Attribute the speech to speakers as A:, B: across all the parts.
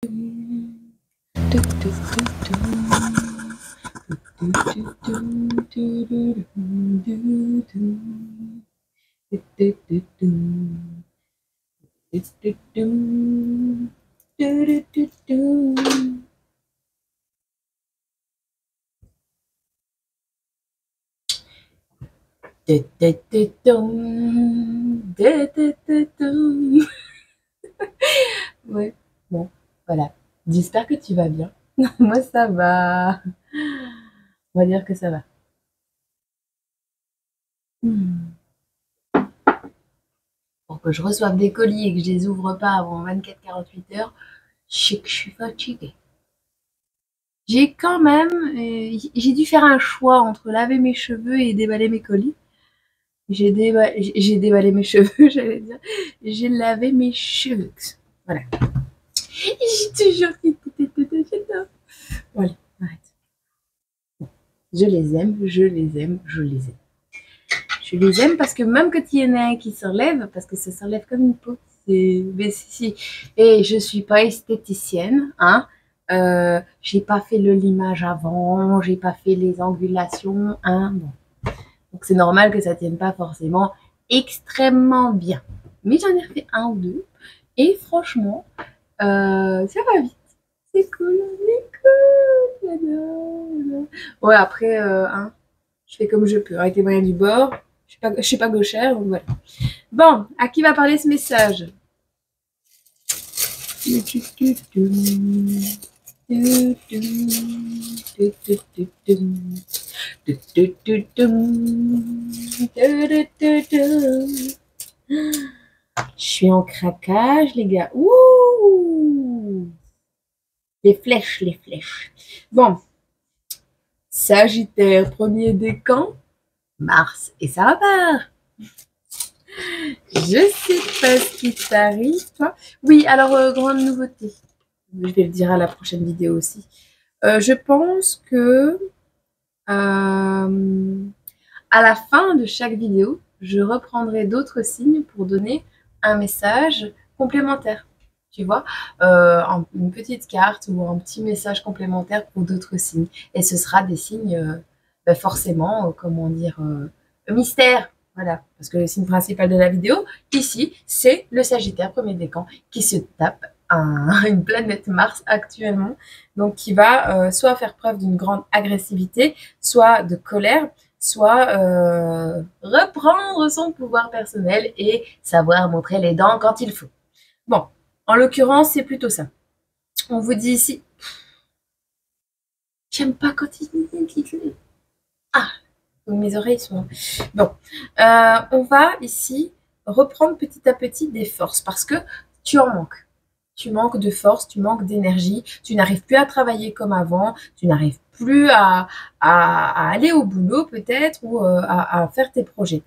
A: Ouais, bon, voilà. J'espère que tu vas bien. Moi, ça va. On va dire que ça va. Pour que je reçoive des colis et que je les ouvre pas avant 24-48 heures, je sais que je suis fatiguée. J'ai quand même, j'ai dû faire un choix entre laver mes cheveux et déballer mes colis. J'ai déballé mes cheveux, j'allais dire. J'ai lavé mes cheveux. Voilà. J'ai toujours dit. Voilà, arrête. Je les aime, je les aime, je les aime. Je les aime parce que même quand il y en a un qui s'enlève, parce que ça s'enlève comme une peau, mais si. Et je suis pas esthéticienne, hein. J'ai pas fait le limage avant, j'ai pas fait les angulations, hein. Bon. Donc c'est normal que ça tienne pas forcément extrêmement bien. Mais j'en ai refait un ou deux. Et franchement, ça va vite. C'est cool, c'est cool. Ouais, après, hein, je fais comme je peux, avec les moyens du bord. Je suis pas gauchère, donc voilà. Bon, à qui va parler ce message? Je suis en craquage, les gars. Ouh! Les flèches, les flèches. Bon. Sagittaire, premier décan. Mars et ça repart. Je sais pas ce qui t'arrive, toi. Oui, alors, grande nouveauté. Je vais le dire à la prochaine vidéo aussi. Je pense que à la fin de chaque vidéo, je reprendrai d'autres signes pour donner un message complémentaire. Tu vois, une petite carte ou un petit message complémentaire pour d'autres signes. Et ce sera des signes, forcément, comment dire, mystère. Voilà, parce que le signe principal de la vidéo, ici, c'est le Sagittaire premier décan qui se tape une planète Mars actuellement, donc qui va soit faire preuve d'une grande agressivité, soit de colère, soit reprendre son pouvoir personnel et savoir montrer les dents quand il faut. Bon, en l'occurrence, c'est plutôt ça. On vous dit ici, j'aime pas quand il dit. Ah, mes oreilles sont. Bon, on va ici reprendre petit à petit des forces parce que tu en manques. Tu manques de force, tu manques d'énergie, tu n'arrives plus à travailler comme avant, tu n'arrives plus à aller au boulot peut-être ou à faire tes projets.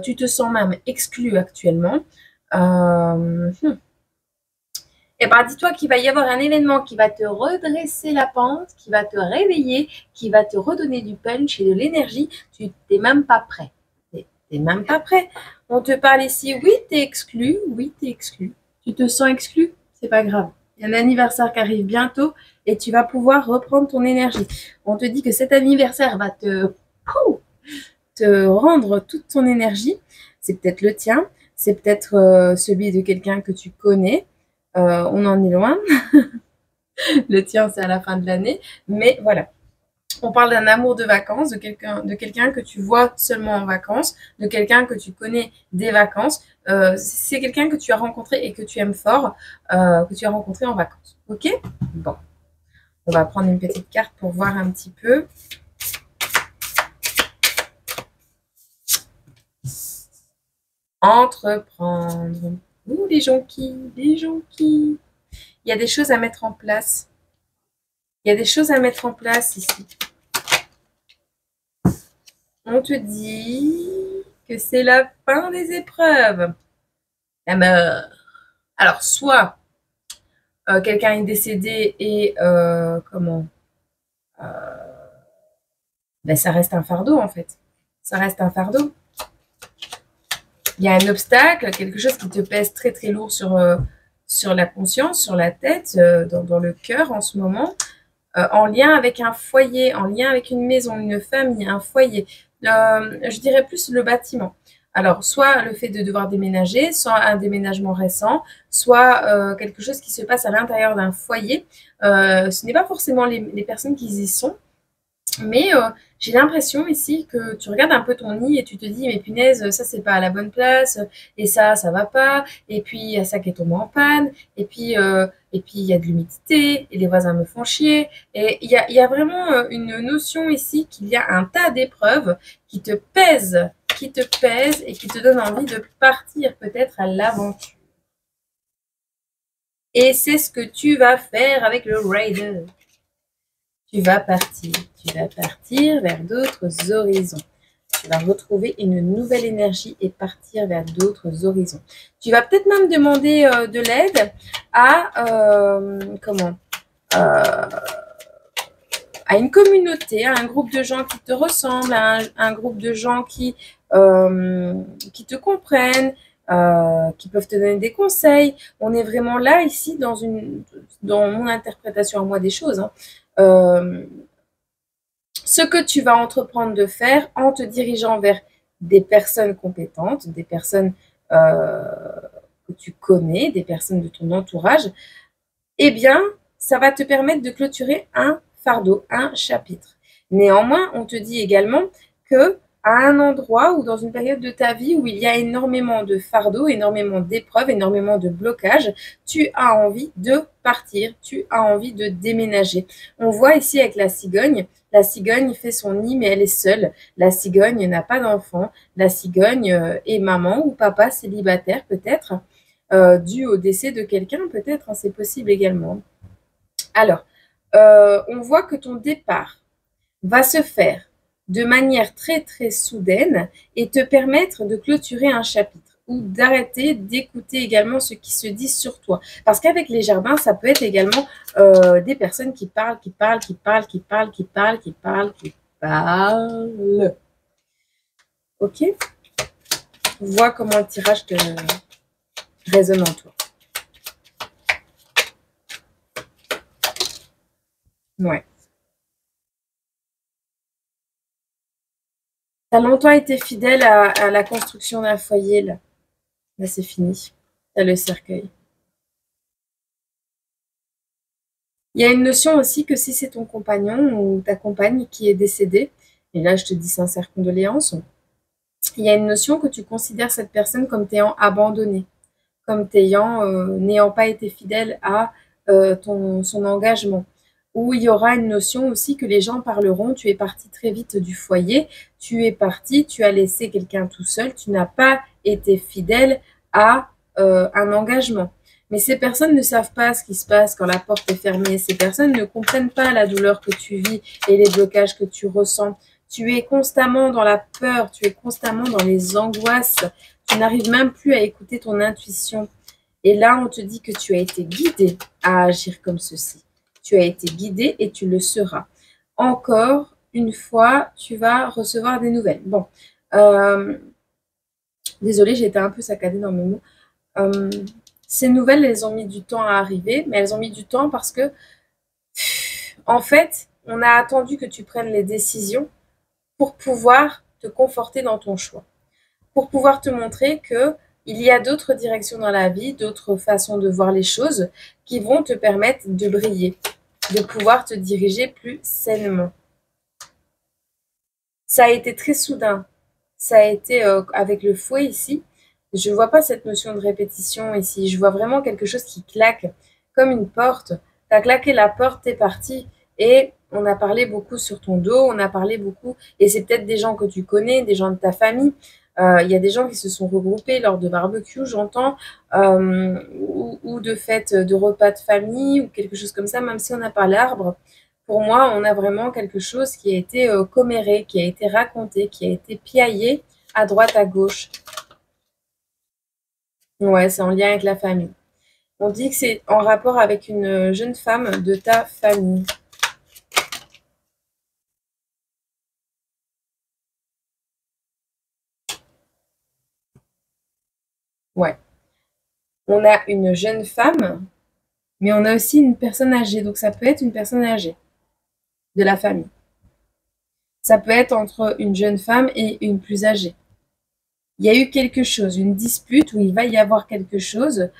A: Tu te sens même exclu actuellement. Et bien, dis-toi qu'il va y avoir un événement qui va te redresser la pente, qui va te réveiller, qui va te redonner du punch et de l'énergie. Tu n'es même pas prêt. Tu n'es même pas prêt. On te parle ici, oui, t'es exclu, oui, t'es exclu. Tu te sens exclu? C'est pas grave. Il y a un anniversaire qui arrive bientôt et tu vas pouvoir reprendre ton énergie. On te dit que cet anniversaire va te rendre toute ton énergie. C'est peut-être le tien, c'est peut-être celui de quelqu'un que tu connais. On en est loin. Le tien, c'est à la fin de l'année. Mais voilà. On parle d'un amour de vacances, de quelqu'un que tu vois seulement en vacances, de quelqu'un que tu connais des vacances. C'est quelqu'un que tu as rencontré et que tu aimes fort, que tu as rencontré en vacances. Ok? Bon. On va prendre une petite carte pour voir un petit peu. Entreprendre. Ouh, les jonquilles, les jonquilles. Il y a des choses à mettre en place. Il y a des choses à mettre en place ici. On te dit que c'est la fin des épreuves. La mort. Alors, soit quelqu'un est décédé et ben, ça reste un fardeau en fait. Ça reste un fardeau. Il y a un obstacle, quelque chose qui te pèse très très lourd sur la conscience, sur la tête, dans le cœur en ce moment, en lien avec un foyer, en lien avec une maison, une famille, un foyer. Je dirais plus le bâtiment. Alors, soit le fait de devoir déménager, soit un déménagement récent, soit quelque chose qui se passe à l'intérieur d'un foyer. Ce n'est pas forcément les personnes qui y sont, mais j'ai l'impression ici que tu regardes un peu ton nid et tu te dis, mais punaise, ça c'est pas à la bonne place, et ça va pas, et puis il y a ça qui est tombé en panne, et puis il y a de l'humidité, et les voisins me font chier. Et il y a vraiment une notion ici qu'il y a un tas d'épreuves qui te pèsent et qui te donnent envie de partir peut-être à l'aventure. Et c'est ce que tu vas faire avec le Raider. Tu vas partir vers d'autres horizons. Tu vas retrouver une nouvelle énergie et partir vers d'autres horizons. Tu vas peut-être même demander de l'aide à à une communauté, à un groupe de gens qui te ressemblent, à un groupe de gens qui te comprennent, qui peuvent te donner des conseils. On est vraiment là ici dans mon interprétation à moi des choses. Hein. Ce que tu vas entreprendre de faire en te dirigeant vers des personnes compétentes, des personnes que tu connais, des personnes de ton entourage, eh bien, ça va te permettre de clôturer un fardeau, un chapitre. Néanmoins, on te dit également que à un endroit ou dans une période de ta vie où il y a énormément de fardeaux, énormément d'épreuves, énormément de blocages, tu as envie de partir, tu as envie de déménager. On voit ici avec la cigogne fait son nid mais elle est seule. La cigogne n'a pas d'enfant. La cigogne est maman ou papa célibataire peut-être, dû au décès de quelqu'un peut-être, hein, c'est possible également. Alors, on voit que ton départ va se faire de manière très très soudaine et te permettre de clôturer un chapitre ou d'arrêter d'écouter également ce qui se dit sur toi. Parce qu'avec les jardins, ça peut être également des personnes qui parlent, qui parlent, qui parlent, qui parlent, qui parlent, qui parlent, qui parlent. Ok? Vois comment le tirage te résonne en toi. Ouais. T'as longtemps été fidèle à la construction d'un foyer, là. Là, c'est fini. T'as le cercueil. Il y a une notion aussi que si c'est ton compagnon ou ta compagne qui est décédée, et là, je te dis sincère condoléances, il y a une notion que tu considères cette personne comme t'ayant abandonné, comme n'ayant pas été fidèle à son engagement. Où il y aura une notion aussi que les gens parleront, tu es parti très vite du foyer, tu es parti, tu as laissé quelqu'un tout seul, tu n'as pas été fidèle à un engagement. Mais ces personnes ne savent pas ce qui se passe quand la porte est fermée. Ces personnes ne comprennent pas la douleur que tu vis et les blocages que tu ressens. Tu es constamment dans la peur, tu es constamment dans les angoisses. Tu n'arrives même plus à écouter ton intuition. Et là, on te dit que tu as été guidé à agir comme ceci. Tu as été guidé et tu le seras. Encore une fois, tu vas recevoir des nouvelles. Bon, désolée, j'ai été un peu saccadée dans mes mots. Ces nouvelles, elles ont mis du temps à arriver, mais elles ont mis du temps parce que, en fait, on a attendu que tu prennes les décisions pour pouvoir te conforter dans ton choix, pour pouvoir te montrer que il y a d'autres directions dans la vie, d'autres façons de voir les choses qui vont te permettre de briller, de pouvoir te diriger plus sainement. Ça a été très soudain. Ça a été avec le fouet ici. Je ne vois pas cette notion de répétition ici. Je vois vraiment quelque chose qui claque comme une porte. Tu as claqué la porte, t'es parti. Et on a parlé beaucoup sur ton dos, on a parlé beaucoup. Et c'est peut-être des gens que tu connais, des gens de ta famille. Il y a des gens qui se sont regroupés lors de barbecue, j'entends, ou de fêtes de repas de famille, ou quelque chose comme ça, même si on n'a pas l'arbre. Pour moi, on a vraiment quelque chose qui a été comméré, qui a été raconté, qui a été piaillé à droite, à gauche. Ouais, c'est en lien avec la famille. On dit que c'est en rapport avec une jeune femme de ta famille. Ouais. On a une jeune femme, mais on a aussi une personne âgée. Donc, ça peut être une personne âgée de la famille. Ça peut être entre une jeune femme et une plus âgée. Il y a eu quelque chose, une dispute où il va y avoir quelque chose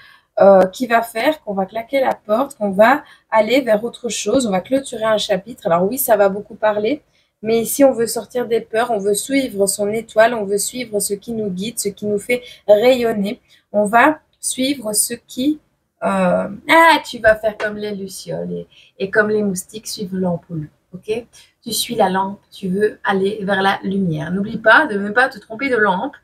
A: qui va faire qu'on va claquer la porte, qu'on va aller vers autre chose, on va clôturer un chapitre. Alors oui, ça va beaucoup parler, mais ici on veut sortir des peurs, on veut suivre son étoile, on veut suivre ce qui nous guide, ce qui nous fait rayonner. On va suivre ce qui... Ah, tu vas faire comme les lucioles et comme les moustiques suivent l'ampoule, ok? Tu suis la lampe, tu veux aller vers la lumière. N'oublie pas de ne pas te tromper de lampe.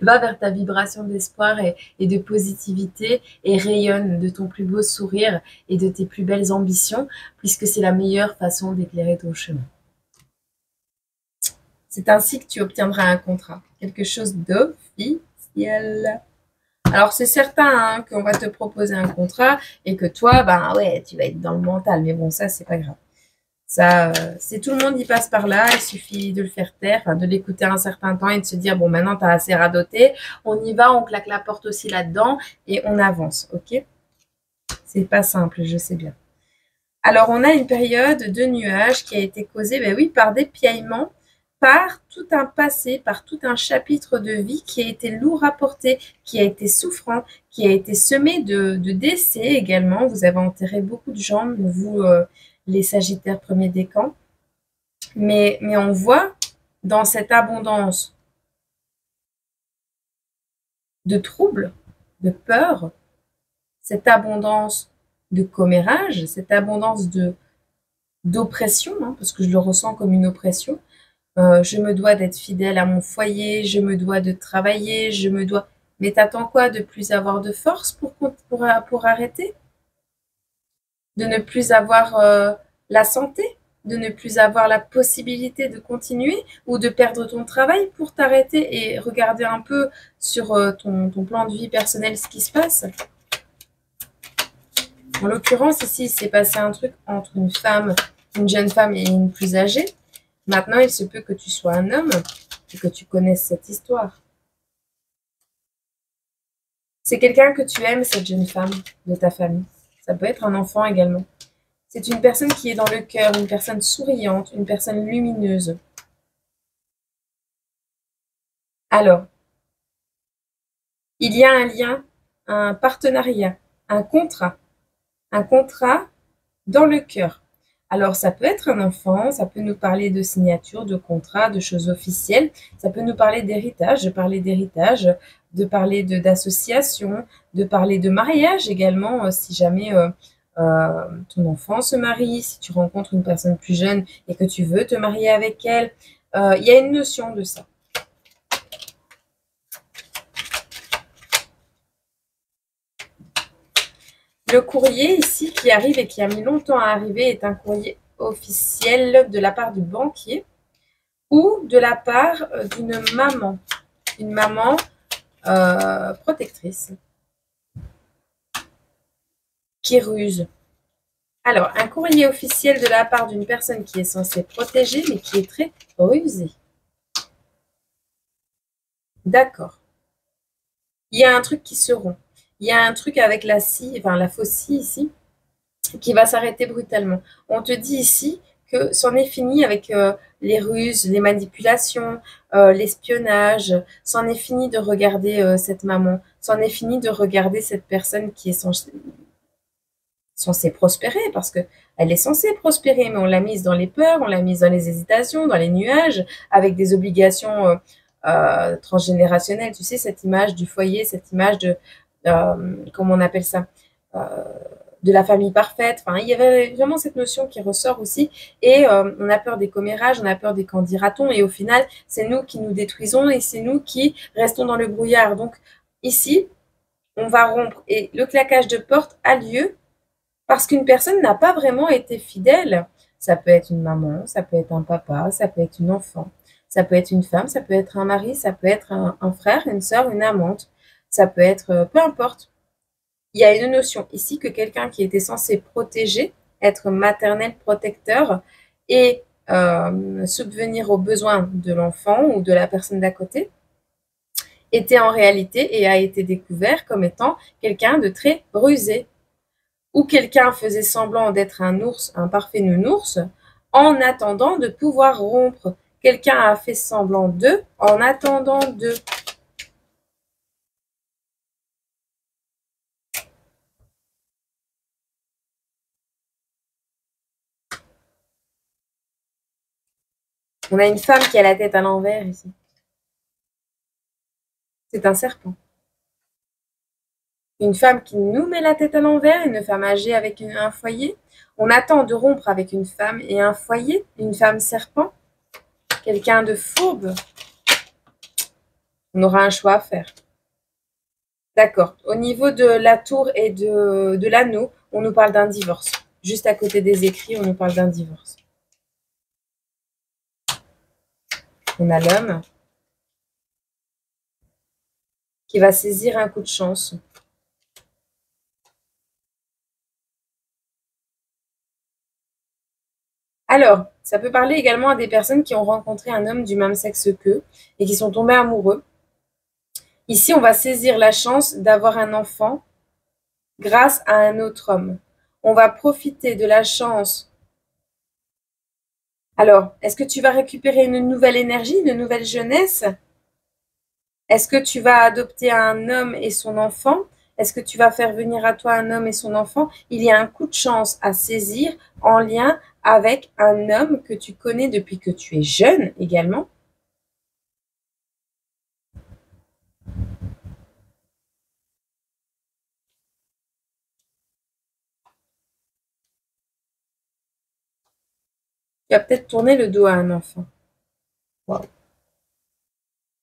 A: Va vers ta vibration d'espoir et de positivité et rayonne de ton plus beau sourire et de tes plus belles ambitions, puisque c'est la meilleure façon d'éclairer ton chemin. C'est ainsi que tu obtiendras un contrat, quelque chose d'officiel. Alors c'est certain hein, qu'on va te proposer un contrat et que toi, ben ouais, tu vas être dans le mental, mais bon, ça c'est pas grave. Ça, c'est tout le monde y passe par là, il suffit de le faire taire, enfin, de l'écouter un certain temps et de se dire, bon, maintenant, tu as assez radoté, on y va, on claque la porte aussi là-dedans et on avance, ok? C'est pas simple, je sais bien. Alors, on a une période de nuages qui a été causée, ben oui, par des piaillements, par tout un passé, par tout un chapitre de vie qui a été lourd à porter, qui a été souffrant, qui a été semé de décès également. Vous avez enterré beaucoup de gens, vous, les Sagittaires premiers décans. Mais on voit dans cette abondance de troubles, de peur, cette abondance de commérage, cette abondance d'oppression, hein, parce que je le ressens comme une oppression. Je me dois d'être fidèle à mon foyer, je me dois de travailler, je me dois... Mais t'attends quoi? De plus avoir de force pour arrêter? De ne plus avoir la santé? De ne plus avoir la possibilité de continuer ou de perdre ton travail pour t'arrêter et regarder un peu sur ton plan de vie personnel ce qui se passe? En l'occurrence, ici, il s'est passé un truc entre une jeune femme et une plus âgée. Maintenant, il se peut que tu sois un homme et que tu connaisses cette histoire. C'est quelqu'un que tu aimes, cette jeune femme de ta famille. Ça peut être un enfant également. C'est une personne qui est dans le cœur, une personne souriante, une personne lumineuse. Alors, il y a un lien, un partenariat, un contrat dans le cœur. Alors, ça peut être un enfant, ça peut nous parler de signature, de contrat, de choses officielles, ça peut nous parler d'héritage, de parler d'association, de parler de mariage également, si jamais ton enfant se marie, si tu rencontres une personne plus jeune et que tu veux te marier avec elle. Il y a une notion de ça. Le courrier ici qui arrive et qui a mis longtemps à arriver est un courrier officiel de la part du banquier ou de la part d'une maman, une maman protectrice qui ruse. Alors, un courrier officiel de la part d'une personne qui est censée protéger mais qui est très rusée. D'accord. Il y a un truc qui se rompt. Il y a un truc avec la scie, enfin la fausse scie ici, qui va s'arrêter brutalement. On te dit ici que c'en est fini avec les ruses, les manipulations, l'espionnage. C'en est fini de regarder cette maman. C'en est fini de regarder cette personne qui est censée prospérer, parce que elle est censée prospérer, mais on l'a mise dans les peurs, on l'a mise dans les hésitations, dans les nuages, avec des obligations transgénérationnelles. Tu sais, cette image du foyer, cette image de, comment on appelle ça, de la famille parfaite. Enfin, il y avait vraiment cette notion qui ressort aussi. Et on a peur des commérages, on a peur des qu'en dira-t-on. Et au final, c'est nous qui nous détruisons et c'est nous qui restons dans le brouillard. Donc ici, on va rompre. Et le claquage de porte a lieu parce qu'une personne n'a pas vraiment été fidèle. Ça peut être une maman, ça peut être un papa, ça peut être une enfant, ça peut être une femme, ça peut être un mari, ça peut être un frère, une sœur, une amante. Ça peut être, peu importe. Il y a une notion ici que quelqu'un qui était censé protéger, être maternel, protecteur et subvenir aux besoins de l'enfant ou de la personne d'à côté, était en réalité et a été découvert comme étant quelqu'un de très rusé. Ou quelqu'un faisait semblant d'être un ours, un parfait nounours, en attendant de pouvoir rompre. Quelqu'un a fait semblant d'eux en attendant d'eux. On a une femme qui a la tête à l'envers ici. C'est un serpent. Une femme qui nous met la tête à l'envers, une femme âgée avec un foyer. On attend de rompre avec une femme et un foyer, une femme serpent, quelqu'un de fourbe. On aura un choix à faire. D'accord. Au niveau de la tour et de l'anneau, on nous parle d'un divorce. Juste à côté des écrits, on nous parle d'un divorce. On a l'homme qui va saisir un coup de chance. Alors, ça peut parler également à des personnes qui ont rencontré un homme du même sexe qu'eux et qui sont tombés amoureux. Ici, on va saisir la chance d'avoir un enfant grâce à un autre homme. On va profiter de la chance. Alors, est-ce que tu vas récupérer une nouvelle énergie, une nouvelle jeunesse? Est-ce que tu vas adopter un homme et son enfant? Est-ce que tu vas faire venir à toi un homme et son enfant? Il y a un coup de chance à saisir en lien avec un homme que tu connais depuis que tu es jeune également. Tu vas peut-être tourner le dos à un enfant. Wow.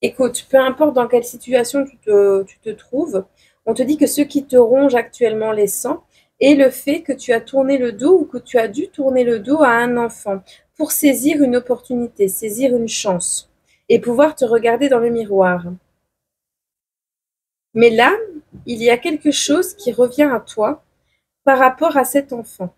A: Écoute, peu importe dans quelle situation tu te trouves, on te dit que ce qui te ronge actuellement les sangs est le fait que tu as tourné le dos ou que tu as dû tourner le dos à un enfant pour saisir une opportunité, saisir une chance et pouvoir te regarder dans le miroir. Mais là, il y a quelque chose qui revient à toi par rapport à cet enfant.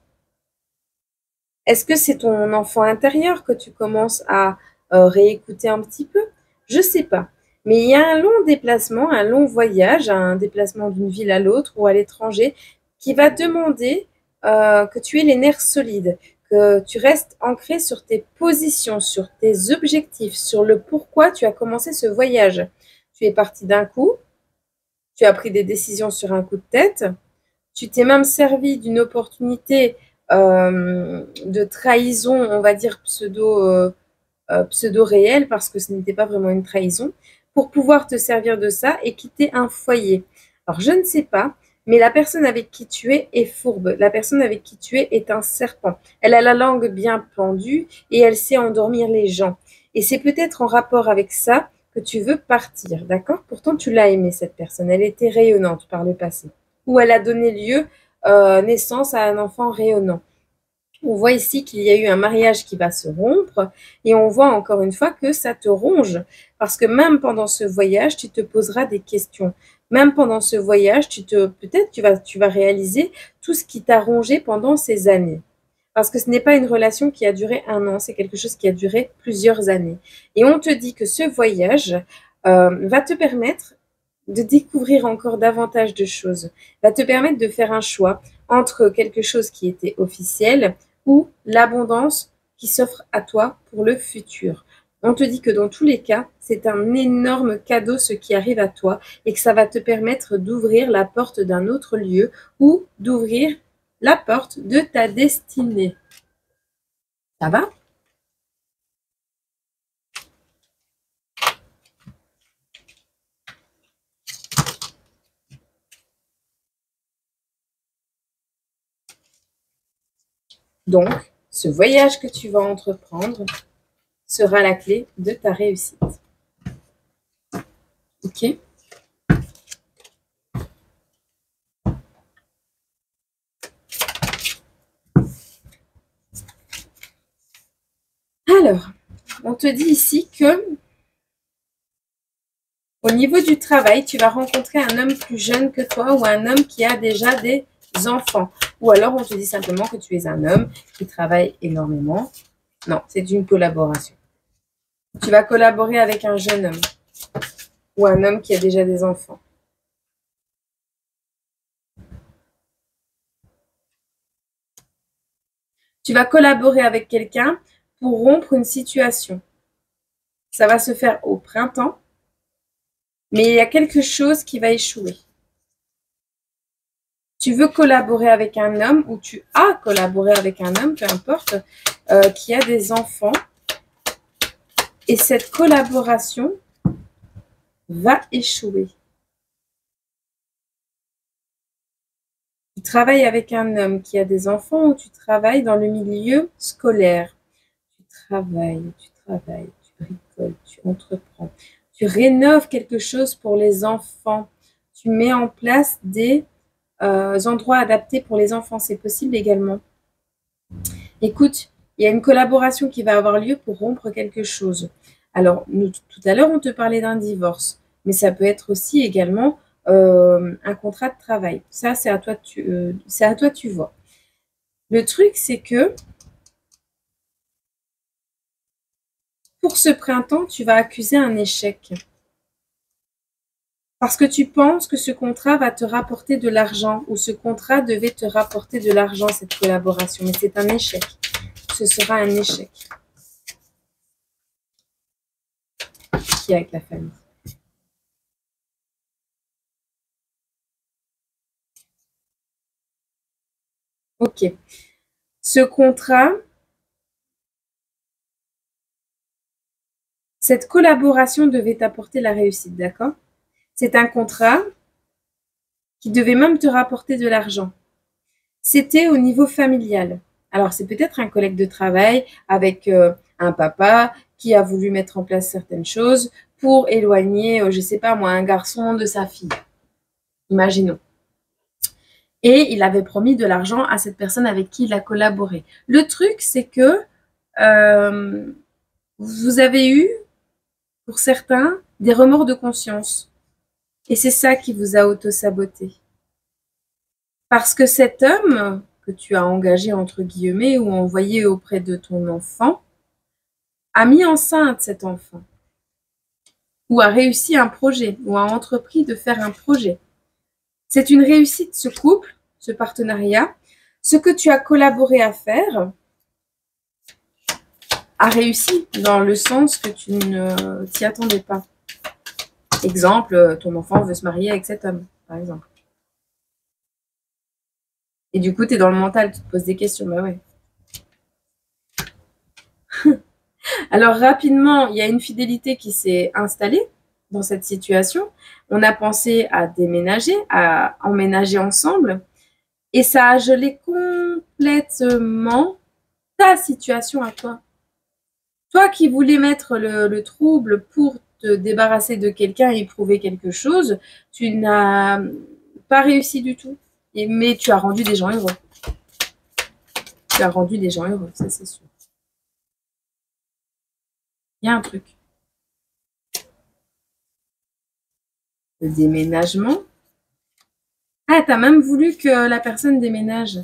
A: Est-ce que c'est ton enfant intérieur que tu commences à réécouter un petit peu? Je sais pas. Mais il y a un long déplacement, un long voyage, un déplacement d'une ville à l'autre ou à l'étranger qui va demander que tu aies les nerfs solides, que tu restes ancré sur tes positions, sur tes objectifs, sur le pourquoi tu as commencé ce voyage. Tu es parti d'un coup, tu as pris des décisions sur un coup de tête, tu t'es même servi d'une opportunité de trahison, on va dire pseudo-réelle, parce que ce n'était pas vraiment une trahison, pour pouvoir te servir de ça et quitter un foyer. Alors, je ne sais pas, mais la personne avec qui tu es est fourbe. La personne avec qui tu es est un serpent. Elle a la langue bien pendue et elle sait endormir les gens. Et c'est peut-être en rapport avec ça que tu veux partir, d'accord? Pourtant, tu l'as aimée, cette personne. Elle était rayonnante par le passé. Ou elle a donné lieu, naissance à un enfant rayonnant. On voit ici qu'il y a eu un mariage qui va se rompre et on voit encore une fois que ça te ronge parce que même pendant ce voyage, tu te poseras des questions. Même pendant ce voyage, peut-être tu vas réaliser tout ce qui t'a rongé pendant ces années. Parce que ce n'est pas une relation qui a duré 1 an, c'est quelque chose qui a duré plusieurs années. Et on te dit que ce voyage va te permettre de découvrir encore davantage de choses, va te permettre de faire un choix entre quelque chose qui était officiel ou l'abondance qui s'offre à toi pour le futur. On te dit que dans tous les cas, c'est un énorme cadeau ce qui arrive à toi et que ça va te permettre d'ouvrir la porte d'un autre lieu ou d'ouvrir la porte de ta destinée. Ça va? Donc, ce voyage que tu vas entreprendre sera la clé de ta réussite. Ok? Alors, on te dit ici que au niveau du travail, tu vas rencontrer un homme plus jeune que toi ou un homme qui a déjà des enfants. Ou alors, on te dit simplement que tu es un homme qui travaille énormément. Non, c'est une collaboration. Tu vas collaborer avec un jeune homme. ou un homme qui a déjà des enfants. Tu vas collaborer avec quelqu'un pour rompre une situation. Ça va se faire au printemps, mais il y a quelque chose qui va échouer. Tu veux collaborer avec un homme ou tu as collaboré avec un homme, peu importe, qui a des enfants. Et cette collaboration va échouer. Tu travailles avec un homme qui a des enfants ou tu travailles dans le milieu scolaire. Tu travailles, tu bricoles, tu entreprends. Tu rénoves quelque chose pour les enfants. Tu mets en place des endroits adaptés pour les enfants. C'est possible également. Écoute, il y a une collaboration qui va avoir lieu pour rompre quelque chose. Alors, nous, tout à l'heure, on te parlait d'un divorce, mais ça peut être aussi également un contrat de travail. Ça, c'est à toi, tu vois. Le truc, c'est que pour ce printemps, tu vas accuser un échec. Parce que tu penses que ce contrat va te rapporter de l'argent ou ce contrat devait te rapporter de l'argent, cette collaboration. Mais c'est un échec. Ce sera un échec. Qui est avec la famille. Ok. Ce contrat, cette collaboration devait t'apporter la réussite, d'accord? C'est un contrat qui devait même te rapporter de l'argent. C'était au niveau familial. Alors, c'est peut-être un collègue de travail avec un papa qui a voulu mettre en place certaines choses pour éloigner, je ne sais pas moi, un garçon de sa fille. Imaginons. Et il avait promis de l'argent à cette personne avec qui il a collaboré. Le truc, c'est que vous avez eu, pour certains, des remords de conscience. Et c'est ça qui vous a auto-saboté. Parce que cet homme que tu as engagé, entre guillemets, ou envoyé auprès de ton enfant, a mis enceinte cet enfant. Ou a réussi un projet, ou a entrepris de faire un projet. C'est une réussite, ce couple, ce partenariat. Ce que tu as collaboré à faire a réussi dans le sens que tu ne t'y attendais pas. Exemple, ton enfant veut se marier avec cet homme, par exemple. Et du coup, tu es dans le mental, tu te poses des questions. Bah ouais. Alors rapidement, il y a une fidélité qui s'est installée dans cette situation. On a pensé à déménager, à emménager ensemble. Et ça a gelé complètement ta situation à toi. Toi qui voulais mettre le trouble pour te débarrasser de quelqu'un et prouver quelque chose, tu n'as pas réussi du tout. Mais tu as rendu des gens heureux. Tu as rendu des gens heureux, ça c'est sûr. Il y a un truc. Le déménagement. Ah, t'as même voulu que la personne déménage.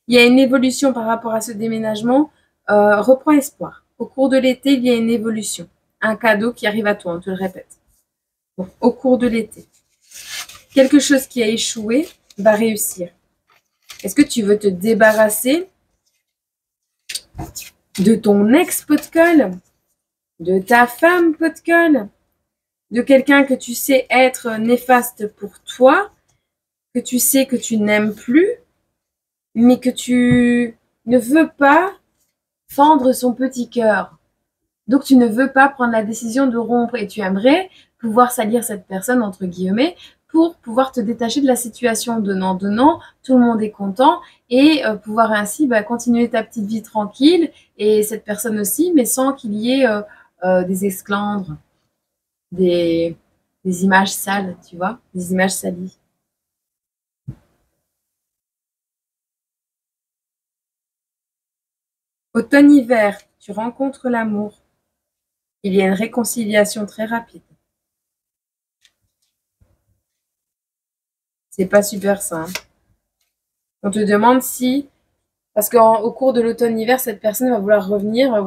A: Il y a une évolution par rapport à ce déménagement. Reprends espoir. Au cours de l'été, il y a une évolution. Un cadeau qui arrive à toi, on te le répète. Donc, au cours de l'été. Quelque chose qui a échoué va réussir. Est-ce que tu veux te débarrasser de ton ex-pot de colle, de ta femme pot de colle, de quelqu'un que tu sais être néfaste pour toi, que tu sais que tu n'aimes plus, mais que tu ne veux pas fendre son petit cœur. Donc, tu ne veux pas prendre la décision de rompre et tu aimerais pouvoir salir cette personne, entre guillemets, pour pouvoir te détacher de la situation donnant, tout le monde est content et pouvoir ainsi continuer ta petite vie tranquille et cette personne aussi, mais sans qu'il y ait des esclandres, des images sales, tu vois, des images salies. Automne-hiver, tu rencontres l'amour. Il y a une réconciliation très rapide. C'est pas super simple. On te demande si Parce qu'au cours de l'automne-hiver, cette personne va vouloir revenir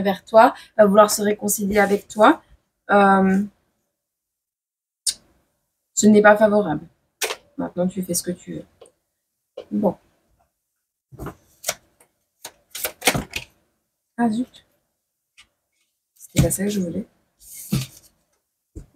A: vers toi, va vouloir se réconcilier avec toi. Ce n'est pas favorable. Maintenant, tu fais ce que tu veux. Bon. Ah zut. C'était pas ça que je voulais.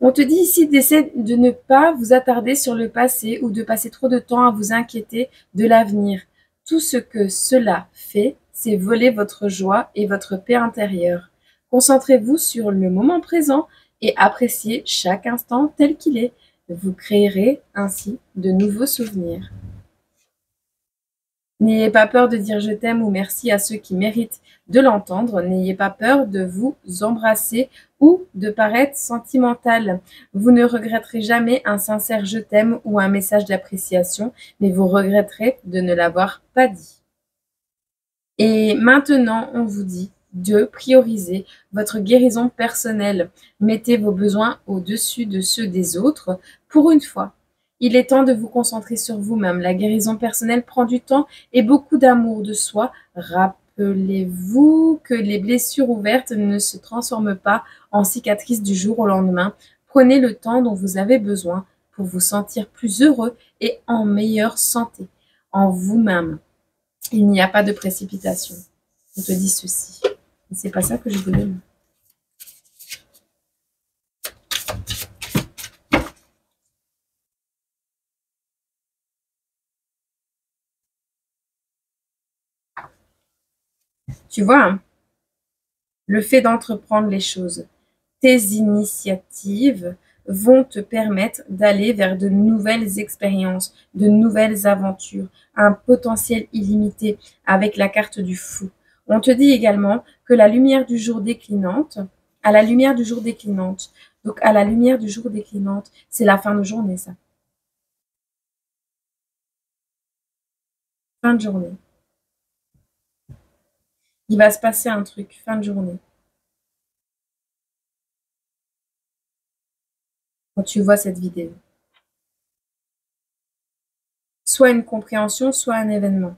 A: On te dit ici d'essayer de ne pas vous attarder sur le passé ou de passer trop de temps à vous inquiéter de l'avenir. Tout ce que cela fait, c'est voler votre joie et votre paix intérieure. Concentrez-vous sur le moment présent et appréciez chaque instant tel qu'il est. Vous créerez ainsi de nouveaux souvenirs. N'ayez pas peur de dire je t'aime ou merci à ceux qui méritent de l'entendre. N'ayez pas peur de vous embrasser ou de paraître sentimental. Vous ne regretterez jamais un sincère je t'aime ou un message d'appréciation, mais vous regretterez de ne l'avoir pas dit. Et maintenant, on vous dit de prioriser votre guérison personnelle. Mettez vos besoins au-dessus de ceux des autres pour une fois. Il est temps de vous concentrer sur vous-même. La guérison personnelle prend du temps et beaucoup d'amour de soi. Rappelez-vous que les blessures ouvertes ne se transforment pas en cicatrices du jour au lendemain. Prenez le temps dont vous avez besoin pour vous sentir plus heureux et en meilleure santé en vous-même. Il n'y a pas de précipitation. On te dit ceci. Et c'est pas ça que je voulais. Tu vois, hein, le fait d'entreprendre les choses, tes initiatives vont te permettre d'aller vers de nouvelles expériences, de nouvelles aventures, un potentiel illimité avec la carte du fou. On te dit également que la lumière du jour déclinante, à la lumière du jour déclinante, donc à la lumière du jour déclinante, c'est la fin de journée ça. Fin de journée. Il va se passer un truc, fin de journée. Quand tu vois cette vidéo. Soit une compréhension, soit un événement.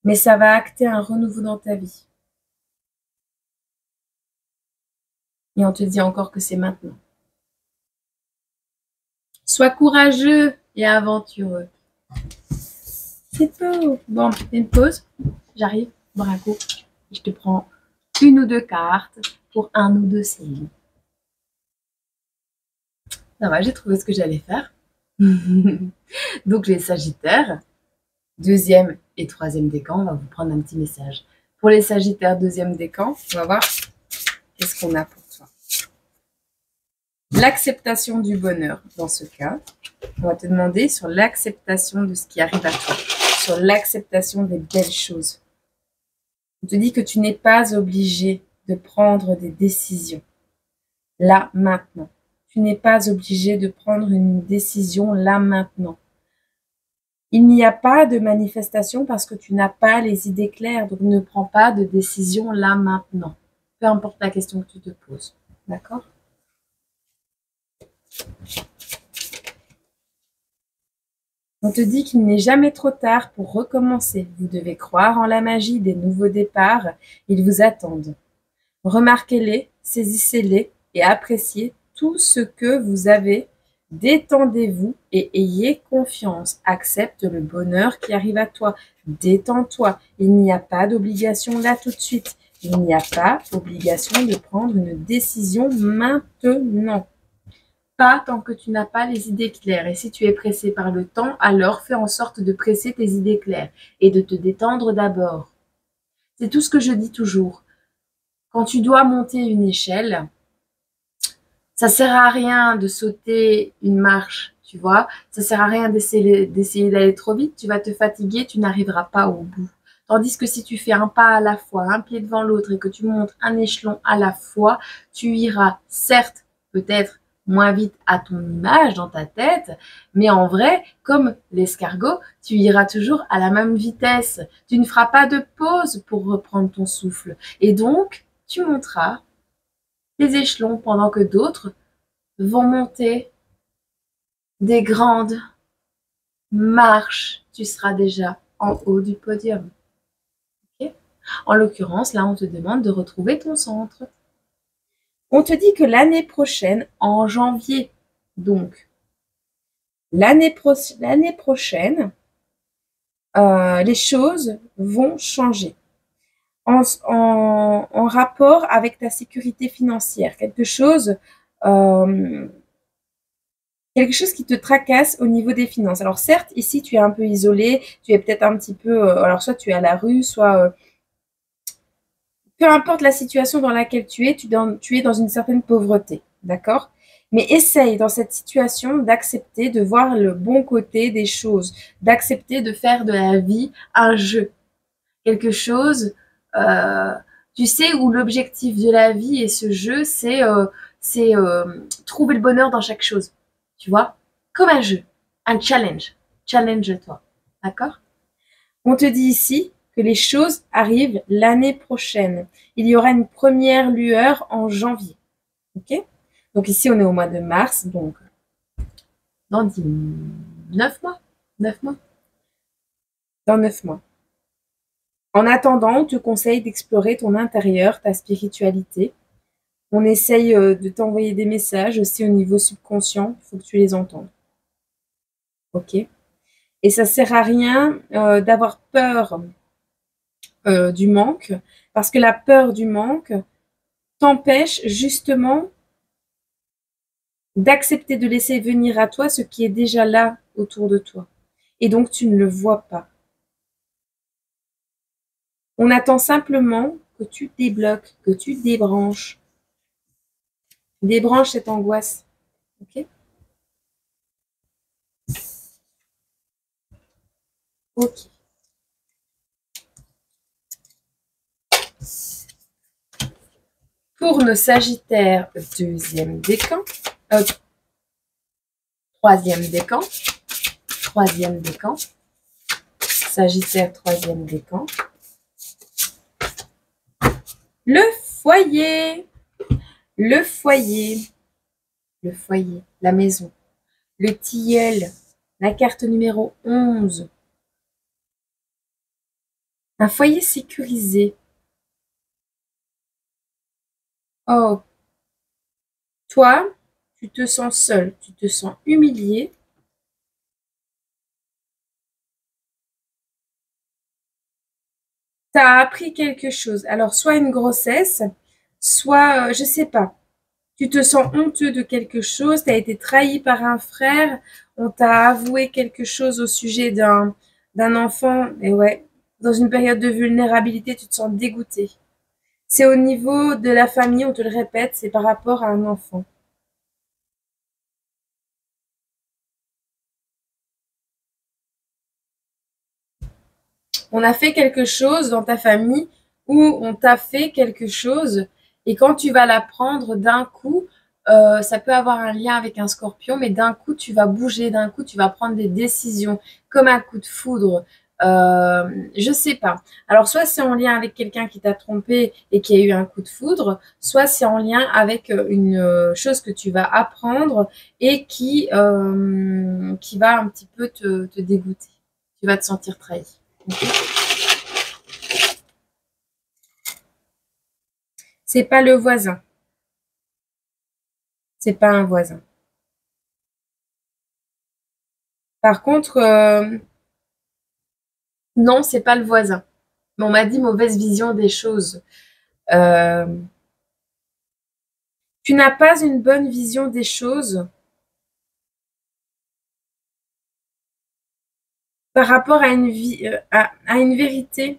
A: Mais ça va acter un renouveau dans ta vie. Et on te dit encore que c'est maintenant. Sois courageux et aventureux. C'est beau. Bon, une pause. J'arrive, boire un coup. Je te prends une ou deux cartes pour un ou deux signes. Ça va, j'ai trouvé ce que j'allais faire. Donc les Sagittaires, deuxième et troisième décan, on va vous prendre un petit message. Pour les Sagittaires, deuxième décan, on va voir qu'est-ce qu'on a pour toi. L'acceptation du bonheur, dans ce cas. On va te demander sur l'acceptation de ce qui arrive à toi, sur l'acceptation des belles choses. On te dit que tu n'es pas obligé de prendre des décisions là, maintenant. Tu n'es pas obligé de prendre une décision là, maintenant. Il n'y a pas de manifestation parce que tu n'as pas les idées claires, donc ne prends pas de décision là, maintenant. Peu importe la question que tu te poses. D'accord ? On te dit qu'il n'est jamais trop tard pour recommencer. Vous devez croire en la magie des nouveaux départs. Ils vous attendent. Remarquez-les, saisissez-les et appréciez tout ce que vous avez. Détendez-vous et ayez confiance. Accepte le bonheur qui arrive à toi. Détends-toi. Il n'y a pas d'obligation là tout de suite. Il n'y a pas obligation de prendre une décision maintenant. Pas tant que tu n'as pas les idées claires. Et si tu es pressé par le temps, alors fais en sorte de presser tes idées claires et de te détendre d'abord. C'est tout ce que je dis toujours. Quand tu dois monter une échelle, ça sert à rien de sauter une marche, tu vois. Ça sert à rien d'essayer d'aller trop vite. Tu vas te fatiguer, tu n'arriveras pas au bout. Tandis que si tu fais un pas à la fois, un pied devant l'autre et que tu montes un échelon à la fois, tu iras certes peut-être moins vite à ton image dans ta tête, mais en vrai, comme l'escargot, tu iras toujours à la même vitesse. Tu ne feras pas de pause pour reprendre ton souffle. Et donc, tu monteras les échelons pendant que d'autres vont monter des grandes marches. Tu seras déjà en haut du podium. En l'occurrence, là, on te demande de retrouver ton centre. On te dit que l'année prochaine, en janvier, donc, l'année prochaine, les choses vont changer en rapport avec ta sécurité financière. Quelque chose qui te tracasse au niveau des finances. Alors certes, ici, tu es un peu isolé, tu es peut-être un petit peu... alors soit tu es à la rue, soit... peu importe la situation dans laquelle tu es dans une certaine pauvreté, d'accord? Mais essaye dans cette situation d'accepter de voir le bon côté des choses, d'accepter de faire de la vie un jeu. Quelque chose, euh, tu sais, où l'objectif de la vie et ce jeu, c'est trouver le bonheur dans chaque chose. Tu vois? Comme un jeu, un challenge. Challenge-toi. D'accord? On te dit ici que les choses arrivent l'année prochaine. Il y aura une première lueur en janvier. Ok? Donc ici, on est au mois de mars, donc dans 9 mois. 9 mois. Dans 9 mois. En attendant, on te conseille d'explorer ton intérieur, ta spiritualité. On essaye de t'envoyer des messages aussi au niveau subconscient. Il faut que tu les entendes. Ok? Et ça sert à rien d'avoir peur du manque, parce que la peur du manque t'empêche justement d'accepter de laisser venir à toi ce qui est déjà là autour de toi. Et donc tu ne le vois pas. On attend simplement que tu débloques, que tu débranches. Débranche cette angoisse. Ok? Ok. Pour nos Sagittaires, deuxième décan. Troisième décan. Troisième décan. Sagittaire, troisième décan. Le foyer. Le foyer. Le foyer. La maison. Le tilleul. La carte numéro 11. Un foyer sécurisé. Oh, toi, tu te sens seul, tu te sens humilié. Tu as appris quelque chose. Alors, soit une grossesse, soit, je sais pas, tu te sens honteux de quelque chose, tu as été trahi par un frère, on t'a avoué quelque chose au sujet d'un enfant, et ouais, dans une période de vulnérabilité, tu te sens dégoûté. C'est au niveau de la famille, on te le répète, c'est par rapport à un enfant. On a fait quelque chose dans ta famille ou on t'a fait quelque chose et quand tu vas l'apprendre d'un coup, ça peut avoir un lien avec un scorpion, mais d'un coup tu vas bouger, d'un coup tu vas prendre des décisions comme un coup de foudre. Je sais pas. Alors soit c'est en lien avec quelqu'un qui t'a trompé et qui a eu un coup de foudre, soit c'est en lien avec une chose que tu vas apprendre et qui va un petit peu te dégoûter. Tu vas te sentir trahi. C'est pas le voisin. C'est pas un voisin. Par contre, non, c'est pas le voisin. Mais on m'a dit mauvaise vision des choses. Euh, tu n'as pas une bonne vision des choses par rapport à une vie, à une vérité.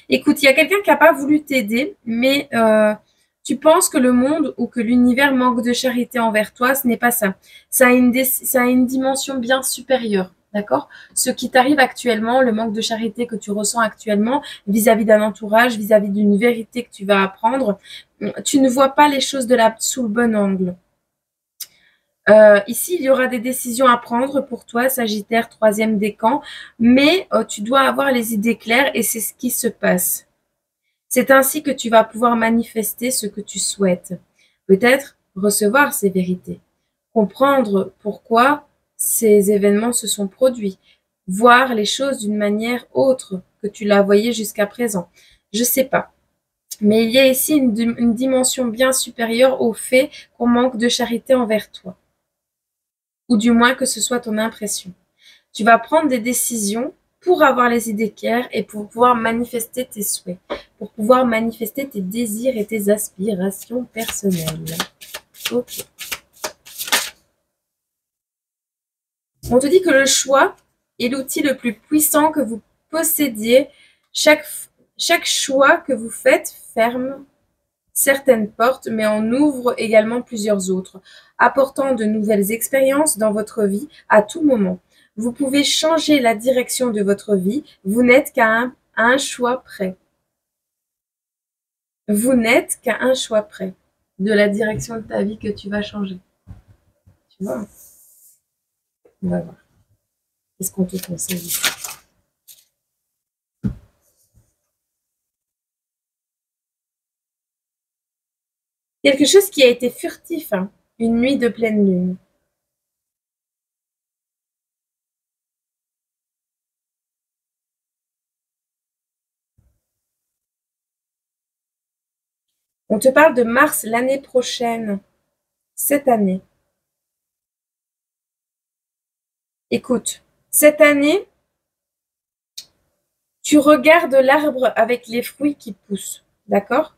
A: Écoute, il y a quelqu'un qui n'a pas voulu t'aider, mais tu penses que le monde ou que l'univers manque de charité envers toi, ce n'est pas ça. Ça a une dimension bien supérieure, d'accord? Ce qui t'arrive actuellement, le manque de charité que tu ressens actuellement vis-à-vis d'un entourage, vis-à-vis d'une vérité que tu vas apprendre, tu ne vois pas les choses sous le bon angle. Ici, il y aura des décisions à prendre pour toi, Sagittaire, troisième décan, mais tu dois avoir les idées claires et c'est ce qui se passe. C'est ainsi que tu vas pouvoir manifester ce que tu souhaites. Peut-être recevoir ces vérités, comprendre pourquoi ces événements se sont produits. Voir les choses d'une manière autre que tu la voyais jusqu'à présent. Je sais pas. Mais il y a ici une dimension bien supérieure au fait qu'on manque de charité envers toi. Ou du moins que ce soit ton impression. Tu vas prendre des décisions pour avoir les idées claires et pour pouvoir manifester tes souhaits, pour pouvoir manifester tes désirs et tes aspirations personnelles. Ok. On te dit que le choix est l'outil le plus puissant que vous possédiez. Chaque choix que vous faites ferme certaines portes, mais en ouvre également plusieurs autres, apportant de nouvelles expériences dans votre vie à tout moment. Vous pouvez changer la direction de votre vie, vous n'êtes qu'à un choix près. Vous n'êtes qu'à un choix près de la direction de ta vie que tu vas changer. Tu vois? On va voir. Qu'est-ce qu'on te conseille ici? Quelque chose qui a été furtif, hein. Une nuit de pleine lune. On te parle de mars l'année prochaine, cette année. Écoute, cette année, tu regardes l'arbre avec les fruits qui poussent, d'accord?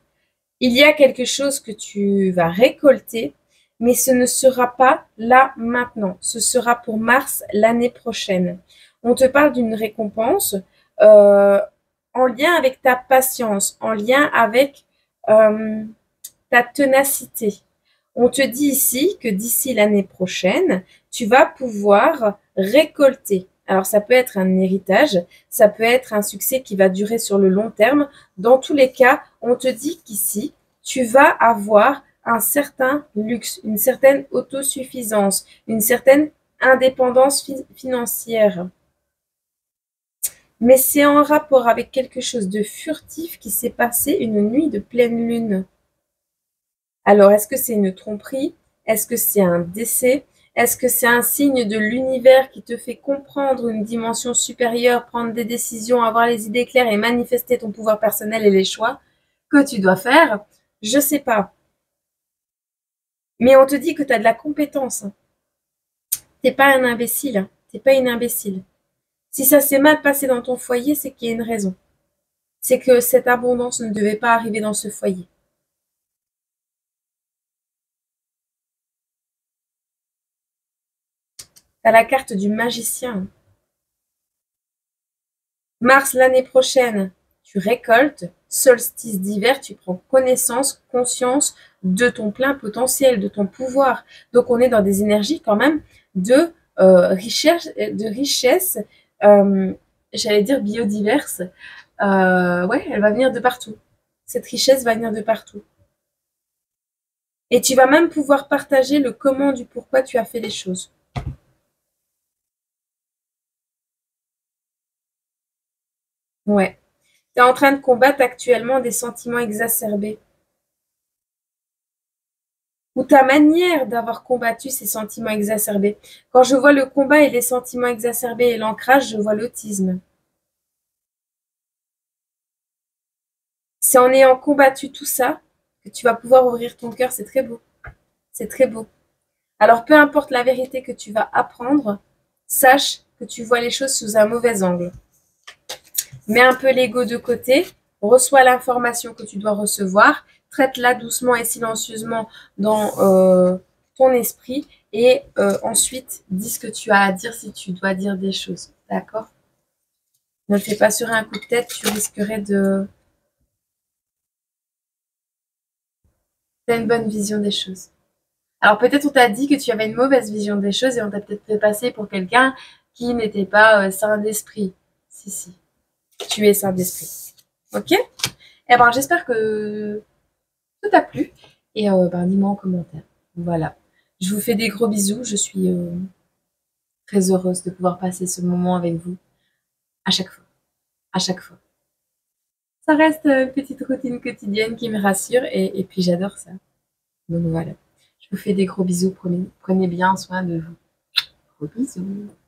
A: Il y a quelque chose que tu vas récolter, mais ce ne sera pas là maintenant. Ce sera pour mars l'année prochaine. On te parle d'une récompense euh, en lien avec ta patience, en lien avec euh, ta ténacité. On te dit ici que d'ici l'année prochaine, tu vas pouvoir récolter. Alors ça peut être un héritage, ça peut être un succès qui va durer sur le long terme. Dans tous les cas, on te dit qu'ici, tu vas avoir un certain luxe, une certaine autosuffisance, une certaine indépendance financière. Mais c'est en rapport avec quelque chose de furtif qui s'est passé une nuit de pleine lune. Alors, est-ce que c'est une tromperie? Est-ce que c'est un décès? Est-ce que c'est un signe de l'univers qui te fait comprendre une dimension supérieure, prendre des décisions, avoir les idées claires et manifester ton pouvoir personnel et les choix que tu dois faire? Je sais pas. Mais on te dit que tu as de la compétence. T'es pas un imbécile. T'es pas une imbécile. Si ça s'est mal passé dans ton foyer, c'est qu'il y a une raison. C'est que cette abondance ne devait pas arriver dans ce foyer. T'as la carte du magicien. Mars l'année prochaine, tu récoltes. Solstice d'hiver, tu prends connaissance, conscience de ton plein potentiel, de ton pouvoir. Donc on est dans des énergies quand même de richesse, j'allais dire biodiverse. Ouais, elle va venir de partout. Cette richesse va venir de partout. Et tu vas même pouvoir partager le comment du pourquoi tu as fait les choses. Ouais. Tu es en train de combattre actuellement des sentiments exacerbés. Ou ta manière d'avoir combattu ces sentiments exacerbés. Quand je vois le combat et les sentiments exacerbés et l'ancrage, je vois l'autisme. C'est en ayant combattu tout ça que tu vas pouvoir ouvrir ton cœur. C'est très beau. C'est très beau. Alors, peu importe la vérité que tu vas apprendre, sache que tu vois les choses sous un mauvais angle. Mets un peu l'ego de côté, reçois l'information que tu dois recevoir, traite-la doucement et silencieusement dans ton esprit et ensuite dis ce que tu as à dire si tu dois dire des choses. D'accord? Ne le fais pas sur un coup de tête, tu risquerais de... T'as une bonne vision des choses. Alors peut-être on t'a dit que tu avais une mauvaise vision des choses et on t'a peut-être fait passer pour quelqu'un qui n'était pas sain d'esprit. Si, si. Tu es sain d'esprit. Ok? Eh ben j'espère que ça t'a plu. Et ben, dis-moi en commentaire. Voilà. Je vous fais des gros bisous. Je suis très heureuse de pouvoir passer ce moment avec vous à chaque fois. À chaque fois. Ça reste une petite routine quotidienne qui me rassure et puis j'adore ça. Donc voilà. Je vous fais des gros bisous. Prenez bien soin de vous. Gros bisous.